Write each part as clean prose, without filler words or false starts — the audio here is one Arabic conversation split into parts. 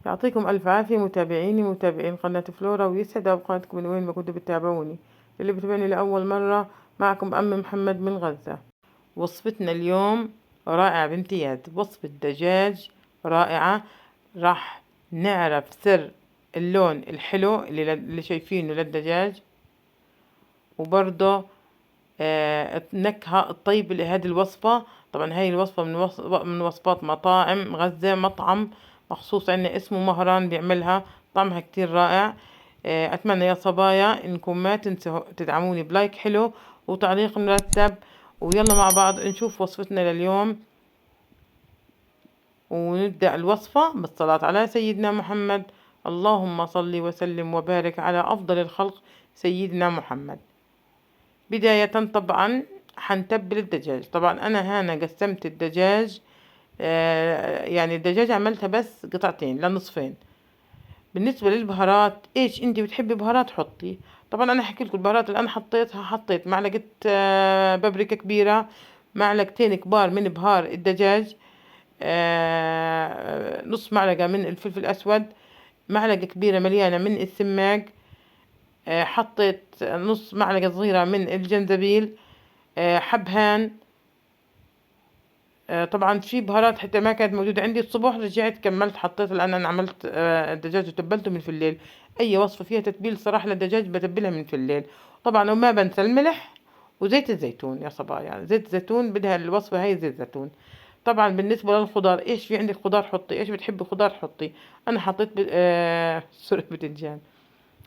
يعطيكم ألف عافية متابعيني متابعين قناة فلورا، ويسعد أوقاتكم من وين ما كنتوا بتتابعوني. اللي بتابعني لأول مرة، معكم أم محمد من غزة. وصفتنا اليوم رائعة بامتياز، وصفة دجاج رائعة. راح نعرف سر اللون الحلو اللي شايفينه للدجاج، وبرضه النكهة الطيبة لهذه الوصفة. طبعا هاي الوصفة من وصفات مطاعم غزة، مطعم مخصوص عنا اسمه مهران بيعملها، طعمها كتير رائع. أتمنى يا صبايا إنكم ما تنسوا تدعموني بلايك حلو وتعليق مرتب، ويلا مع بعض نشوف وصفتنا لليوم ونبدأ الوصفة بالصلاة على سيدنا محمد. اللهم صل وسلم وبارك على أفضل الخلق سيدنا محمد. بداية طبعا حنتبل الدجاج. طبعا أنا هنا قسمت الدجاج، يعني الدجاج عملتها بس قطعتين لنصفين. بالنسبة للبهارات، ايش انتي بتحبي بهارات حطي. طبعا انا حكي لكم البهارات اللي انا حطيتها. حطيت معلقة بابريكا كبيرة، معلقتين كبار من بهار الدجاج، نص معلقة من الفلفل الأسود، معلقة كبيرة مليانة من السماق، حطيت نص معلقة صغيرة من الجنزبيل، حبهان. طبعا في بهارات حتى ما كانت موجودة عندي الصبح، رجعت كملت حطيت، لأن أنا عملت الدجاج وتبلته من في الليل. أي وصفة فيها تتبيل صراحة للدجاج بتبلها من في الليل. طبعا وما بنسى الملح وزيت الزيتون يا صبايا، يعني زيت الزيتون بدها الوصفة هاي زيت زيتون. طبعا بالنسبة للخضار، ايش في عندك خضار حطي، ايش بتحبي خضار حطي. انا حطيت سوري بتنجان.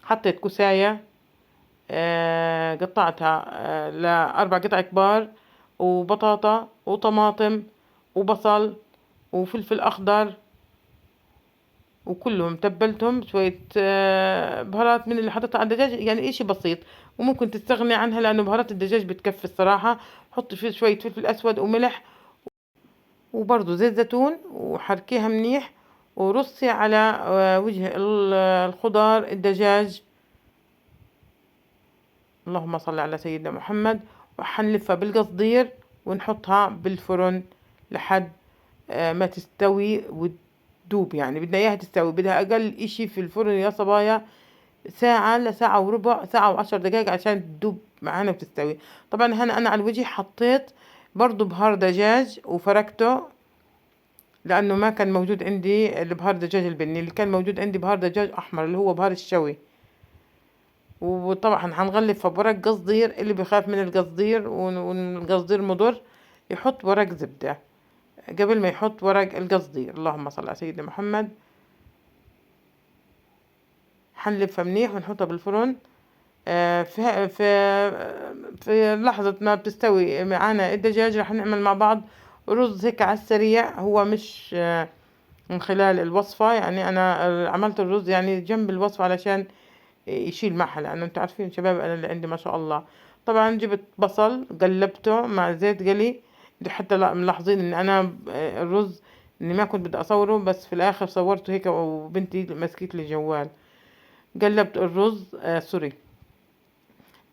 حطيت كوساية، قطعتها لأربع قطع كبار، وبطاطا وطماطم وبصل وفلفل أخضر، وكلهم تبلتهم شوية بهارات من اللي حطيتها على الدجاج، يعني إشي بسيط وممكن تستغني عنها لأنه بهارات الدجاج بتكفي الصراحة. حطي فيه شوية فلفل أسود وملح وبرضه زيت زيتون، وحركيها منيح، ورصي على وجه الخضار الدجاج. اللهم صل على سيدنا محمد. وحنلفها بالقصدير ونحطها بالفرن لحد ما تستوي وتدوب. يعني بدنا اياها تستوي، بدها اقل اشي في الفرن يا صبايا ساعة لساعة وربع، ساعة وعشر دقايق عشان تدوب معانا وتستوي. طبعا هنا انا على الوجه حطيت برضو بهار دجاج وفركته، لانه ما كان موجود عندي البهار دجاج البني، اللي كان موجود عندي بهار دجاج احمر اللي هو بهار الشوي. وطبعا هنغلف بورق قصدير، اللي بيخاف من القصدير والقصدير مضر يحط ورق زبدة قبل ما يحط ورق القصدير. اللهم صل على سيدنا محمد. حنلفها منيح ونحطها بالفرن. في لحظة ما بتستوي معانا الدجاج رح نعمل مع بعض رز هيك على السريع. هو مش من خلال الوصفة، يعني أنا عملت الرز يعني جنب الوصفة علشان يشيل معها، لأنه أنتوا عارفين شباب أنا اللي عندي ما شاء الله. طبعا جبت بصل قلبته مع زيت قلي. حتى ملاحظين إن أنا الرز إني ما كنت بدي أصوره، بس في الآخر صورته هيك وبنتي مسكت لي جوال. قلبت الرز سوري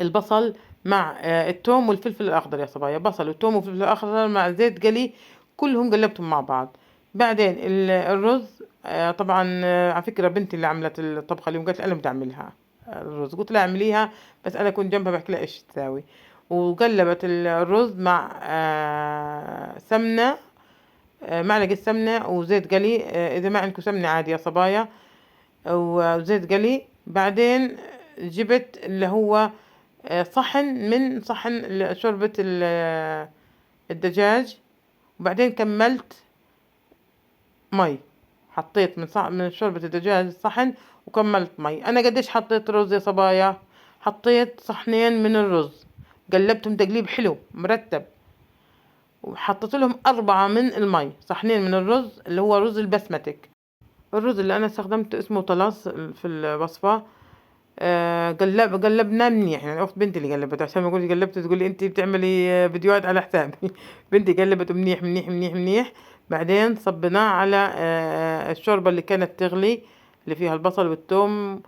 البصل مع الثوم والفلفل الأخضر يا صبايا. بصل والثوم والفلفل الأخضر مع زيت قلي، كلهم قلبتهم مع بعض. بعدين الرز طبعا على فكرة بنتي اللي عملت الطبخة اليوم، قالت لي أنا بدي أعملها الرز. قلت لها اعمليها، بس أنا كنت جنبها بحكي لها إيش تساوي. وقلبت الرز مع سمنة، معلقة سمنة وزيت قلي. إذا ما عندكم سمنة عادي يا صبايا، وزيت قلي. بعدين جبت اللي هو صحن من صحن شوربة الدجاج. وبعدين كملت مي، حطيت من شوربة الدجاج صحن، وكملت مي. أنا قديش حطيت رز يا صبايا؟ حطيت صحنين من الرز، قلبتهم تقليب حلو مرتب، وحطيت لهم 4 من المي. صحنين من الرز اللي هو رز البسمتك. الرز اللي أنا استخدمته اسمه طلاس في الوصفة. قلبناه منيح، يعني اخت بنتي اللي قلبت، عشان ما اقول قلبت تقولي انت بتعملي فيديوهات على حسابي. بنتي قلبته منيح منيح منيح منيح. بعدين صبناه على الشوربة اللي كانت تغلي، اللي فيها البصل والثوم،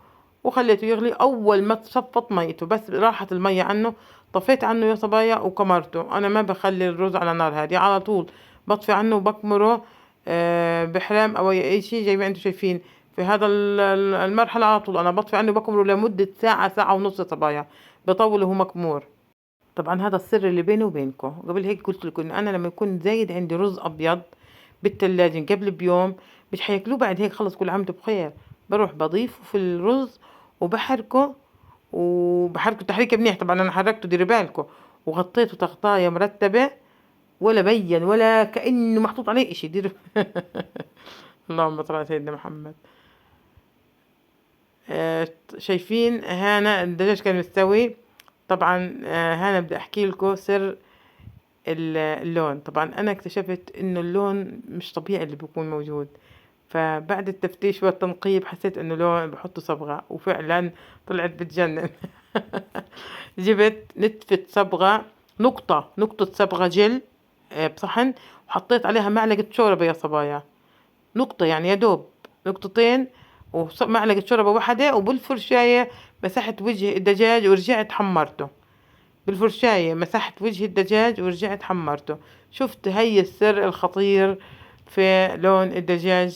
وخليته يغلي. اول ما صفت ميته بس راحت المية عنه، طفيت عنه يا صبايا وكمرته. انا ما بخلي الرز على نار هادية، على طول بطفي عنه وبكمره بحرام او اي شيء زي ما انتم شايفين. في هذا المرحلة على طول أنا بطفي عنه وبكمره لمدة ساعة، ساعة ونص يا صبايا، بطول وهو مكمور. طبعا هذا السر اللي بيني وبينكم، قبل هيك قلت لكم إنه أنا لما يكون زايد عندي رز أبيض بالتلاجة قبل بيوم مش حياكلوه بعد هيك، خلص كل عام وانتم بخير. بروح بضيفه في الرز وبحركه، وبحركه تحريكه منيح، طبعا أنا حركته ديري بالكم، وغطيته تغطاية مرتبة، ولا بين ولا كأنه محطوط عليه إشي دير. اللهم صل على سيدنا محمد. شايفين هنا الدجاج كان مستوي. طبعا هنا بدي احكي لكم سر اللون. طبعا انا اكتشفت انه اللون مش طبيعي اللي بيكون موجود، فبعد التفتيش والتنقيب حسيت انه لون بحطه صبغة، وفعلا طلعت بتجنن. جبت نتفة صبغة، نقطة صبغة جل بصحن، وحطيت عليها معلقة شوربة يا صبايا، نقطة يعني يا دوب نقطتين، ومعلقة شوربة واحدة، وبالفرشاية مسحت وجه الدجاج ورجعت حمرته. بالفرشاية مسحت وجه الدجاج ورجعت حمرته. شفت هي السر الخطير في لون الدجاج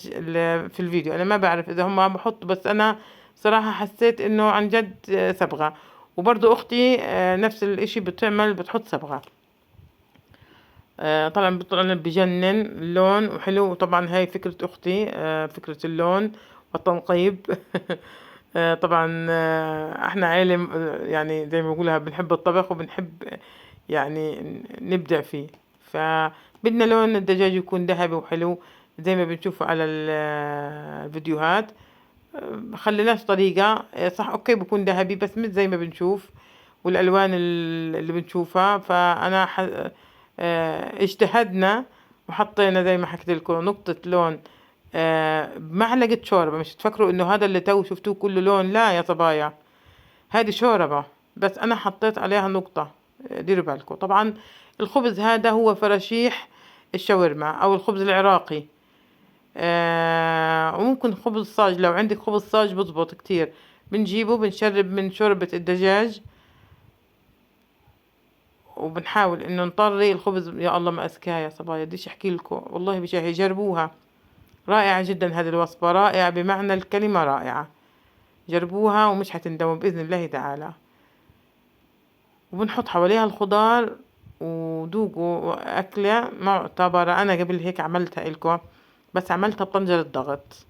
في الفيديو. أنا ما بعرف إذا هم عم بحطوا، بس أنا صراحة حسيت إنه عن جد صبغة. وبرضو أختي نفس الإشي بتحط صبغة. طبعا بيطلع بجنن اللون وحلو. وطبعا هاي فكرة أختي، فكرة اللون والتنقيب. طبعا احنا عائلة يعني زي ما بقولها بنحب الطبخ وبنحب يعني نبدع فيه، فبدنا لون الدجاج يكون ذهبي وحلو زي ما بنشوفه على الفيديوهات. خليناش طريقة صح اوكي بكون ذهبي بس مش زي ما بنشوف والالوان اللي بنشوفها. فانا اجتهدنا وحطينا زي ما حكيت لكم نقطة لون بمعلقة شوربة. مش تفكروا انه هذا اللي تو شفتوه كله لون، لا يا صبايا، هذه شوربة بس انا حطيت عليها نقطة. ديروا بالكم. طبعا الخبز هذا هو فراشيح الشاورما او الخبز العراقي. وممكن خبز صاج، لو عندك خبز صاج بزبط كتير. بنجيبه بنشرب من شوربة الدجاج، وبنحاول انه نطري الخبز. يا الله ما اسكاه يا صبايا، بديش احكي لكم والله بشهي، جربوها رائعة جدا. هذه الوصفة رائعة بمعنى الكلمة رائعة، جربوها ومش حتندموا بإذن الله تعالى. وبنحط حواليها الخضار ودوقوا أكلة معتبرة. أنا قبل هيك عملتها إلكم، بس عملتها بطنجرة ضغط،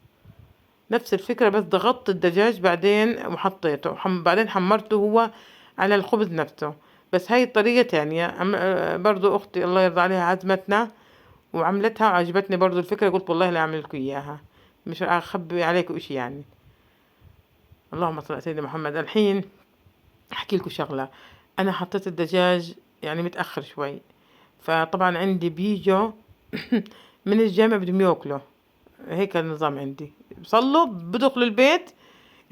نفس الفكرة، بس ضغطت الدجاج بعدين وحطيته بعدين حمرته هو على الخبز نفسه. بس هاي الطريقة تانية برضو أختي الله يرضى عليها عزمتنا وعملتها وعجبتني برضو الفكرة، قلت والله لا أعمل لكم إياها، مش أخبي عليكم إشي يعني. اللهم صل على سيدنا محمد. الحين أحكي لكم شغلة. أنا حطيت الدجاج يعني متأخر شوي، فطبعا عندي بيجوا من الجامعة بدهم ياكلوا، هيك النظام عندي، بصلوا بدخلوا البيت،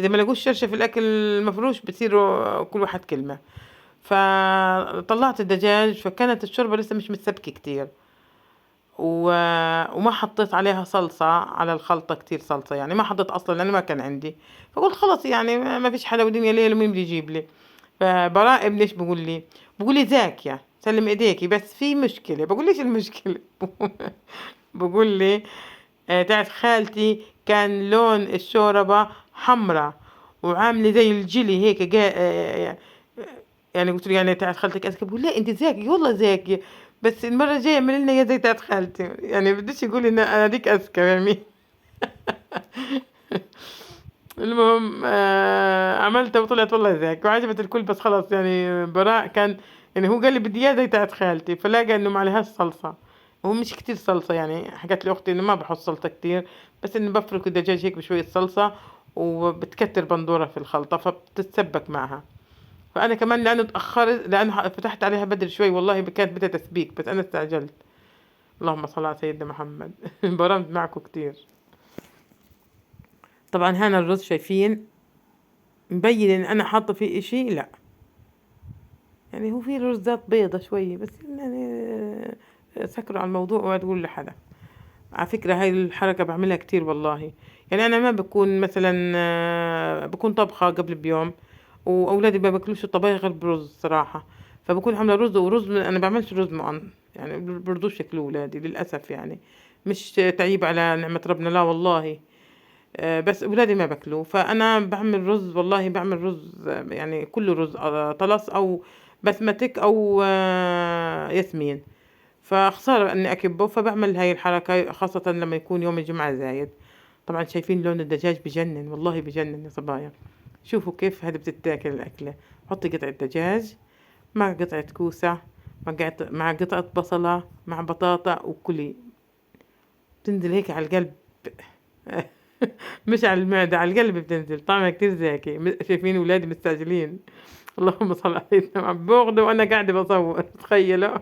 إذا ما لقوش شرشة في الأكل المفروش بتصيروا كل واحد كلمة. فطلعت الدجاج، فكانت الشوربة لسه مش متسبكة كتير، وما حطيت عليها صلصة على الخلطة كتير صلصة، يعني ما حطيت أصلا لأنه ما كان عندي. فقلت خلاص يعني ما فيش حدا ودنيا ليل ومين بده يجيب لي. فبراء ليش بقول لي زاكية سلم ايديكي بس في مشكلة. بقول ليش المشكلة؟ بقول لي تاعت خالتي كان لون الشوربة حمرة وعاملة زي الجلي هيك يعني قلت له يعني تاعت خالتك أذكى؟ بقول لا أنت زاكي والله زاكي، بس المرة الجاية اعمل لنا يا زي تاعت خالتي. يعني بديش يقول إن أنا ديك أذكى يعني. المهم عملتها وطلعت والله زاكي وعجبت الكل. بس خلاص يعني براء كان يعني هو قال لي بدي اياه زي تاعت خالتي، فلاقى انه ما عليهاش صلصة. هو مش كتير صلصة، يعني حكت لي اختي انه ما بحط صلصة كتير، بس انه بفرك الدجاج هيك بشوية صلصة وبتكتر بندورة في الخلطة فبتتسبك معها. فانا كمان لانه تاخرت، لانه فتحت عليها بدري شوي والله كانت بدها تسبيك بس انا استعجلت. اللهم صل على سيدنا محمد. برمت معكم كتير. طبعا هنا الرز شايفين مبين ان انا حاطه فيه اشي، لا يعني هو في رزات بيضة شوية بس يعني سكروا على الموضوع ولا تقول لحدا. على فكرة هاي الحركة بعملها كتير والله. يعني أنا ما بكون مثلا بكون طبخة قبل بيوم وأولادي ما باكلوش الطبايخ غير برز صراحة، فبكون عاملة رز. ورز أنا بعملش رز يعني برضوش ياكلوه أولادي للأسف، يعني مش تعيب على نعمة ربنا لا والله. بس أولادي ما باكلوه، فأنا باعمل رز، والله باعمل رز يعني كلّه رز طلس أو بسمتيك أو ياسمين، فخسارة إني أكبّه، فباعمل هاي الحركة خاصةً لمّا يكون يوم الجمعة زايد. طبعًا شايفين لون الدجاج بجنن، والله بجنن يا صبايا، شوفوا كيف هذي بتتاكل الأكلة، حطّي قطعة دجاج مع قطعة كوسة مع قطعة بصلة مع بطاطا وكلي، بتنزل هيك على القلب. مش على المعدة، على القلب بتنزل، طعمها كتير زاكي، شايفين ولادي مستعجلين. اللهم صل على سيدنا باخده وأنا قاعدة باصوّر، تخيّلوا.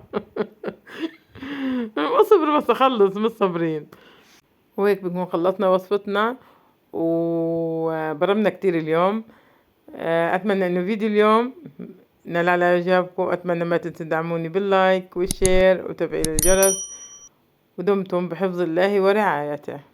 اصبروا بس أخلّص مش صابرين. وهيك بنكون خلّصنا وصفتنا، وبرمنا كتير اليوم. أتمنى إنه فيديو اليوم نال على إعجابكم، أتمنى ما تنسوا تدعموني باللايك والشير وتفعيل الجرس، ودمتم بحفظ الله ورعايته.